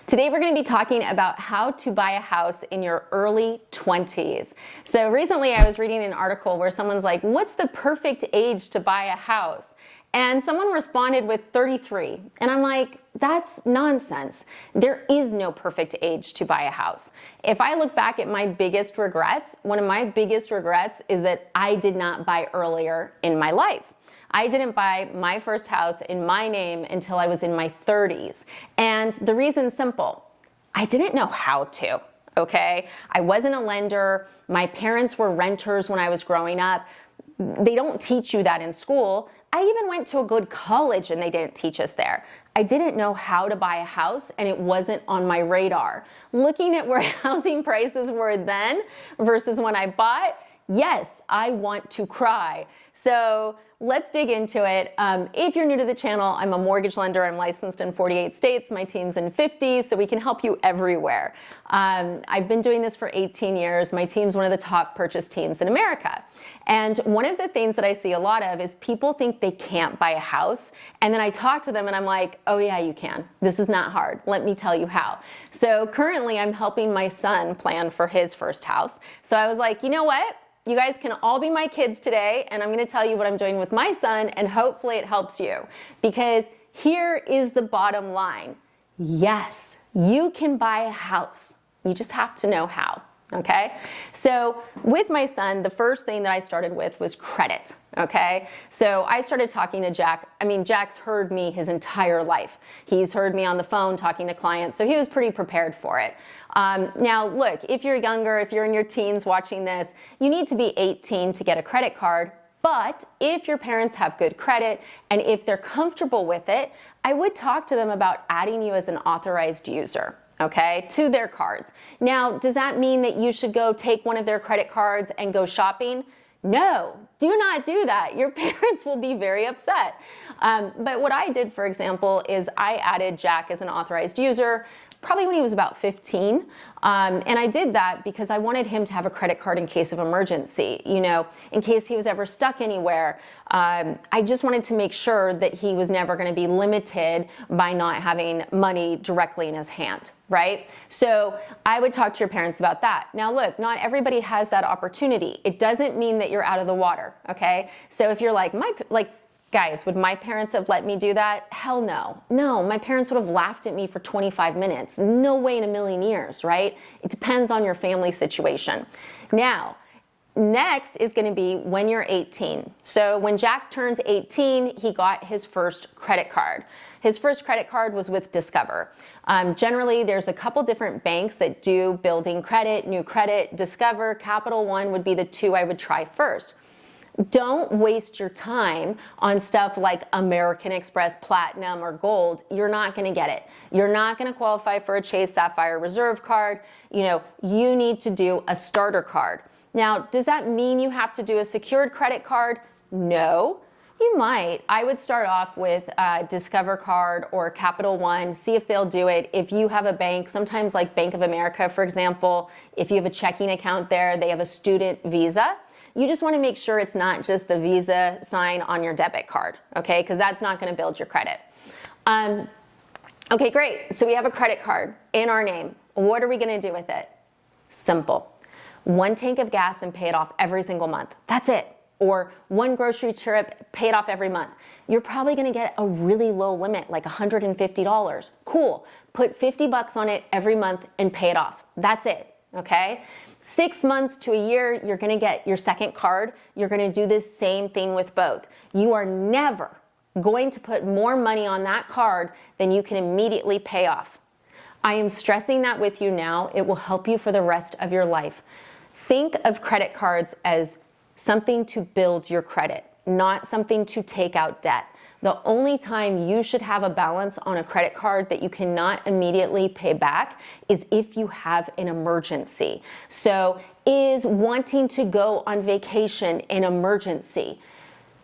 Today we're going to be talking about how to buy a house in your early 20s. So recently I was reading an article where someone's like, what's the perfect age to buy a house? And someone responded with 33. And I'm like, that's nonsense. There is no perfect age to buy a house. If I look back at my biggest regrets, one of my biggest regrets is that I did not buy earlier in my life. I didn't buy my first house in my name until I was in my 30s. And the reason's simple. I didn't know how to, okay? I wasn't a lender. My parents were renters when I was growing up. They don't teach you that in school. I even went to a good college and they didn't teach us there. I didn't know how to buy a house and it wasn't on my radar. Looking at where housing prices were then versus when I bought, yes, I want to cry. So let's dig into it. If you're new to the channel, I'm a mortgage lender. I'm licensed in 48 states. My team's in 50, so we can help you everywhere. I've been doing this for 18 years. My team's one of the top purchase teams in America. And one of the things that I see a lot of is people think they can't buy a house. And then I talk to them and I'm like, oh yeah, you can. This is not hard. Let me tell you how. So currently I'm helping my son plan for his first house. So I was like, you know what? You guys can all be my kids today, and I'm going to tell you what I'm doing with my son, and hopefully it helps you. Because here is the bottom line. Yes, you can buy a house. You just have to know how, okay? So with my son, the first thing that I started with was credit, okay? So I started talking to Jack. I mean, Jack's heard me his entire life. He's heard me on the phone talking to clients, so he was pretty prepared for it. Now, look, if you're younger, if you're in your teens watching this, you need to be 18 to get a credit card. But if your parents have good credit and if they're comfortable with it, I would talk to them about adding you as an authorized user, okay, to their cards. Now, does that mean that you should go take one of their credit cards and go shopping? No, do not do that. Your parents will be very upset. But what I did, for example, is I added Jack as an authorized user probably when he was about 15. And I did that because I wanted him to have a credit card in case of emergency, you know, in case he was ever stuck anywhere. I just wanted to make sure that he was never going to be limited by not having money directly in his hand, right? So I would talk to your parents about that. Now look, not everybody has that opportunity. It doesn't mean that you're out of the water, okay? So if you're like, guys, would my parents have let me do that? Hell no. No, my parents would have laughed at me for 25 minutes. No way in a million years, right? It depends on your family situation. Now, next is going to be when you're 18. So when Jack turned 18, he got his first credit card. His first credit card was with Discover. Generally, there's a couple different banks that do building credit, new credit. Discover, Capital One would be the two I would try first. Don't waste your time on stuff like American Express Platinum or Gold. You're not going to get it. You're not going to qualify for a Chase Sapphire Reserve card. You know, you need to do a starter card. Now, does that mean you have to do a secured credit card? No. You might. I would start off with Discover card or Capital One, see if they'll do it. If you have a bank, sometimes like Bank of America, for example, if you have a checking account there, they have a student visa. You just want to make sure it's not just the Visa sign on your debit card, okay? Because that's not going to build your credit. Okay, great. So we have a credit card in our name. What are we going to do with it? Simple. 1 tank of gas and pay it off every single month. That's it. Or 1 grocery trip, pay it off every month. You're probably going to get a really low limit, like $150. Cool. Put $50 on it every month and pay it off. That's it, okay? 6 months to a year, you're going to get your second card. You're going to do this same thing with both. You are never going to put more money on that card than you can immediately pay off. I am stressing that with you now. It will help you for the rest of your life. Think of credit cards as something to build your credit, not something to take out debt. The only time you should have a balance on a credit card that you cannot immediately pay back is if you have an emergency. So is wanting to go on vacation an emergency?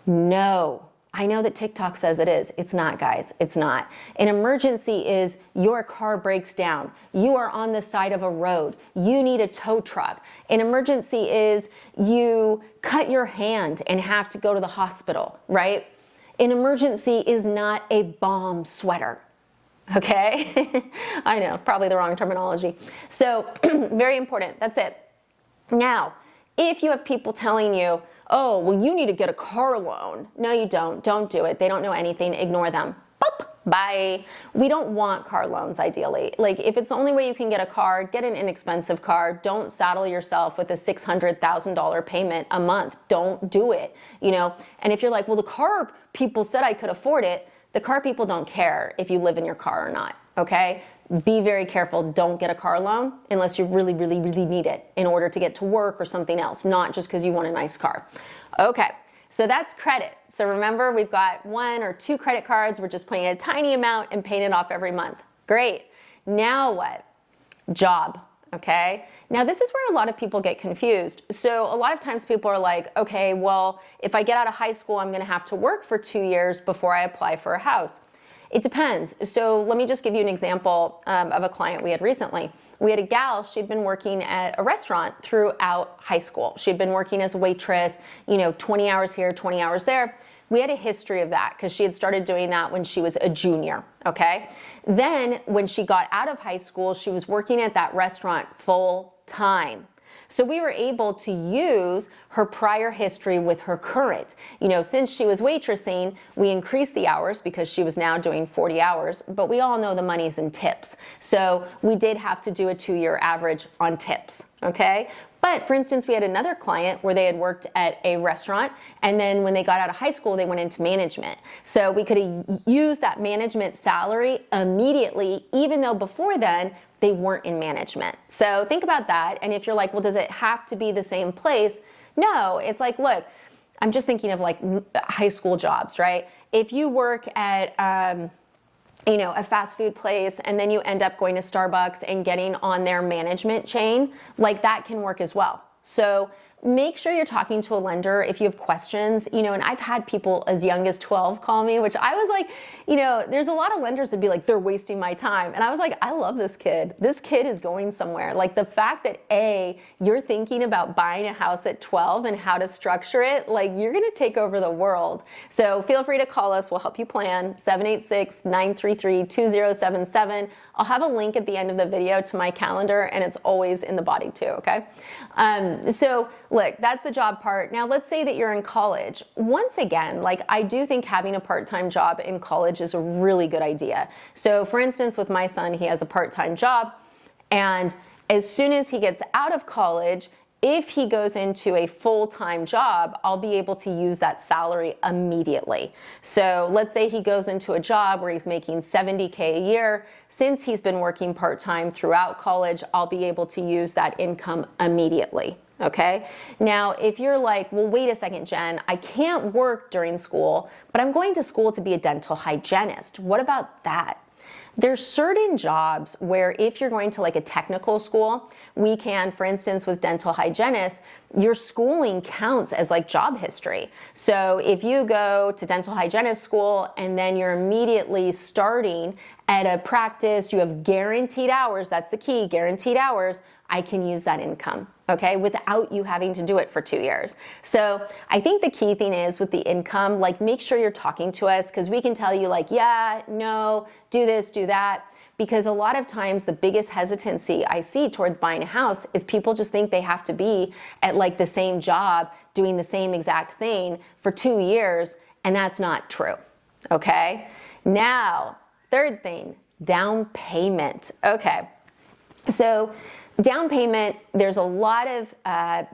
No. I know that TikTok says it is. It's not, guys. It's not. An emergency is your car breaks down. You are on the side of a road. You need a tow truck. An emergency is you cut your hand and have to go to the hospital, right? An emergency is not a bomb sweater. okay? I know, probably the wrong terminology. So very important, that's it. Now, if you have people telling you, oh, well, you need to get a car loan. No, you don't do it. They don't know anything, ignore them. Boop. Bye. We don't want car loans ideally. Like if it's the only way you can get a car, get an inexpensive car. Don't saddle yourself with a $600,000 payment a month. Don't do it, you know? And if you're like, well, the car people said I could afford it, the car people don't care if you live in your car or not, okay? Be very careful. Don't get a car loan unless you really, really, really need it in order to get to work or something else, not just because you want a nice car. Okay. So that's credit. So remember, we've got 1 or 2 credit cards. We're just paying a tiny amount and paying it off every month. Great. Now what? Job. Okay. Now this is where a lot of people get confused. So a lot of times people are like, okay, well, if I get out of high school, I'm going to have to work for 2 years before I apply for a house. It depends. So let me just give you an example of a client we had recently. We had a gal, she'd been working at a restaurant throughout high school. She'd been working as a waitress, 20 hours here, 20 hours there. We had a history of that because she had started doing that when she was a junior, okay? Then when she got out of high school, she was working at that restaurant full time. So we were able to use her prior history with her current. Since she was waitressing, we increased the hours because she was now doing 40 hours, but we all know the money's in tips. So we did have to do a 2-year average on tips, okay? But for instance, we had another client where they had worked at a restaurant, and then when they got out of high school, they went into management. So we could use that management salary immediately, even though before then, they weren't in management. So think about that. And if you're like, well, does it have to be the same place? No, it's like, look, I'm just thinking of like high school jobs, right? If you work at, a fast food place and then you end up going to Starbucks and getting on their management chain, like that can work as well. So make sure you're talking to a lender if you have questions, and I've had people as young as 12 call me, which I was like, there's a lot of lenders that be like, they're wasting my time. And I was like, I love this kid. This kid is going somewhere. Like the fact that you're thinking about buying a house at 12 and how to structure it, like you're going to take over the world. So feel free to call us. We'll help you plan. 786-933-2077. I'll have a link at the end of the video to my calendar, and it's always in the body too, okay? So look, that's the job part. Now let's say that you're in college. Once again, like I do think having a part-time job in college is a really good idea. So for instance, with my son, he has a part-time job, and as soon as he gets out of college, if he goes into a full-time job, I'll be able to use that salary immediately. So let's say he goes into a job where he's making $70K a year. Since he's been working part-time throughout college, I'll be able to use that income immediately. Okay. Now, if you're like, well, wait a second, Jen, I can't work during school, but I'm going to school to be a dental hygienist. What about that? There's certain jobs where if you're going to like a technical school, we can, for instance, with dental hygienists, your schooling counts as like job history. So if you go to dental hygienist school and then you're immediately starting at a practice, you have guaranteed hours, that's the key, guaranteed hours, I can use that income, okay, without you having to do it for 2 years. So I think the key thing is with the income, like make sure you're talking to us because we can tell you like, yeah, no, do this, do that. Because a lot of times the biggest hesitancy I see towards buying a house is people just think they have to be at like the same job doing the same exact thing for 2 years, and that's not true, okay? Now, third thing, down payment. Okay, so down payment, there's a lot of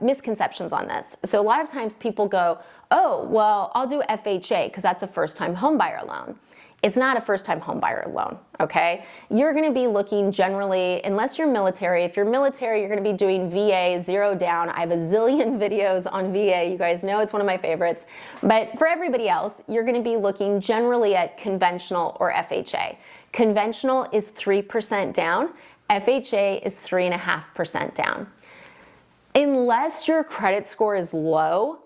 misconceptions on this. So a lot of times people go, oh, well, I'll do FHA because that's a first-time homebuyer loan. It's not a first-time homebuyer loan, okay? You're gonna be looking generally, unless you're military, if you're military, you're gonna be doing VA, zero down. I have a zillion videos on VA. You guys know it's one of my favorites. But for everybody else, you're gonna be looking generally at conventional or FHA. Conventional is 3% down. FHA is 3.5% down. Unless your credit score is low,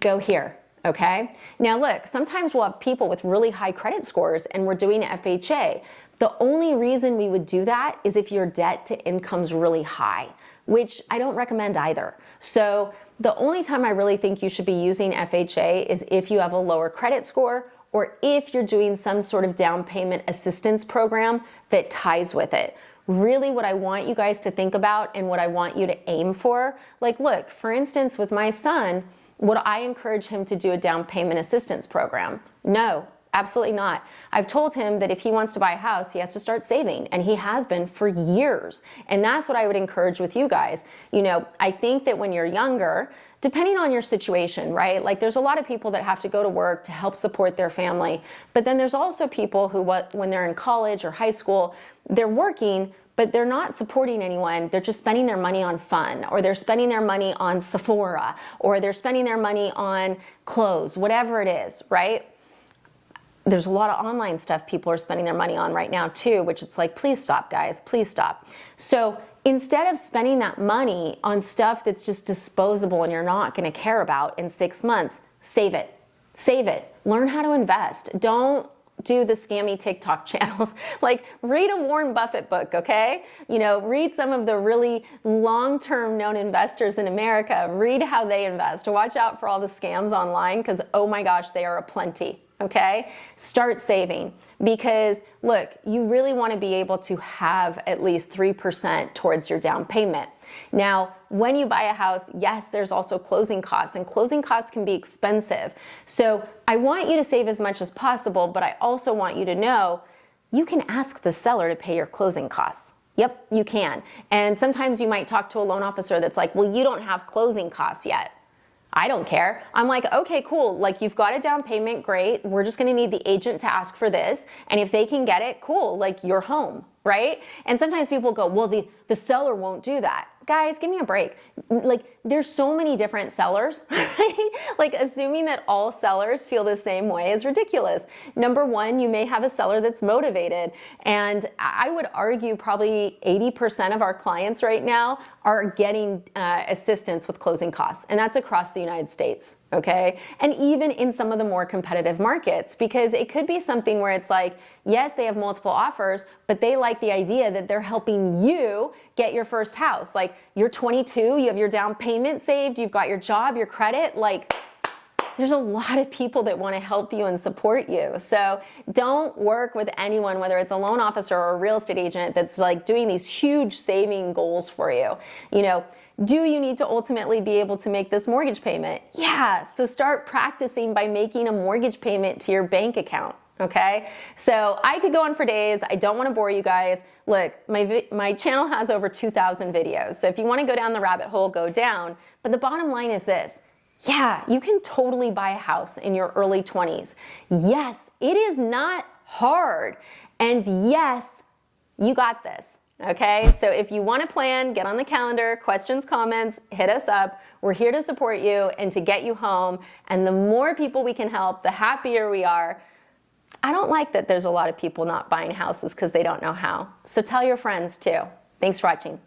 go here, okay? Now look, sometimes we'll have people with really high credit scores and we're doing FHA. The only reason we would do that is if your debt to income's really high, which I don't recommend either. So the only time I really think you should be using FHA is if you have a lower credit score or if you're doing some sort of down payment assistance program that ties with it. Really what I want you guys to think about and what I want you to aim for, like look, for instance, with my son, would I encourage him to do a down payment assistance program? No, absolutely not. I've told him that if he wants to buy a house, he has to start saving, and he has been for years. And that's what I would encourage with you guys. You know, I think that when you're younger, depending on your situation, right? Like there's a lot of people that have to go to work to help support their family. But then there's also people who, when they're in college or high school, they're working, but they're not supporting anyone. They're just spending their money on fun, or they're spending their money on Sephora, or they're spending their money on clothes, whatever it is, right? There's a lot of online stuff people are spending their money on right now too, which it's like, please stop, guys, please stop. So instead of spending that money on stuff that's just disposable and you're not going to care about in 6 months, save it. Save it. Learn how to invest. Don't do the scammy TikTok channels. Like read a Warren Buffett book, okay? You know, read some of the really long-term known investors in America. Read how they invest. Watch out for all the scams online because, oh my gosh, they are aplenty. Okay? Start saving because look, you really want to be able to have at least 3% towards your down payment. Now, when you buy a house, yes, there's also closing costs, and closing costs can be expensive. So I want you to save as much as possible, but I also want you to know you can ask the seller to pay your closing costs. Yep, you can. And sometimes you might talk to a loan officer that's like, well, you don't have closing costs yet. I don't care. I'm like, okay, cool. Like you've got a down payment, great. We're just gonna need the agent to ask for this. And if they can get it, cool, like you're home, right? And sometimes people go, well, the seller won't do that. Guys, give me a break. Like there's so many different sellers, right? Like assuming that all sellers feel the same way is ridiculous. Number one, you may have a seller that's motivated. And I would argue probably 80% of our clients right now are getting assistance with closing costs. And that's across the United States, okay? And even in some of the more competitive markets, because it could be something where it's like, yes, they have multiple offers, but they like the idea that they're helping you get your first house. Like you're 22, you have your down payment saved, you've got your job, your credit, like there's a lot of people that want to help you and support you. So don't work with anyone, whether it's a loan officer or a real estate agent that's like doing these huge saving goals for you. You know, do you need to ultimately be able to make this mortgage payment? Yeah, so start practicing by making a mortgage payment to your bank account. Okay, so I could go on for days. I don't want to bore you guys. Look, my channel has over 2,000 videos. So if you want to go down the rabbit hole, go down. But the bottom line is this. Yeah, you can totally buy a house in your early 20s. Yes, it is not hard. And yes, you got this. Okay, so if you want to plan, get on the calendar, questions, comments, hit us up. We're here to support you and to get you home. And the more people we can help, the happier we are. I don't like that there's a lot of people not buying houses because they don't know how. So tell your friends too. Thanks for watching.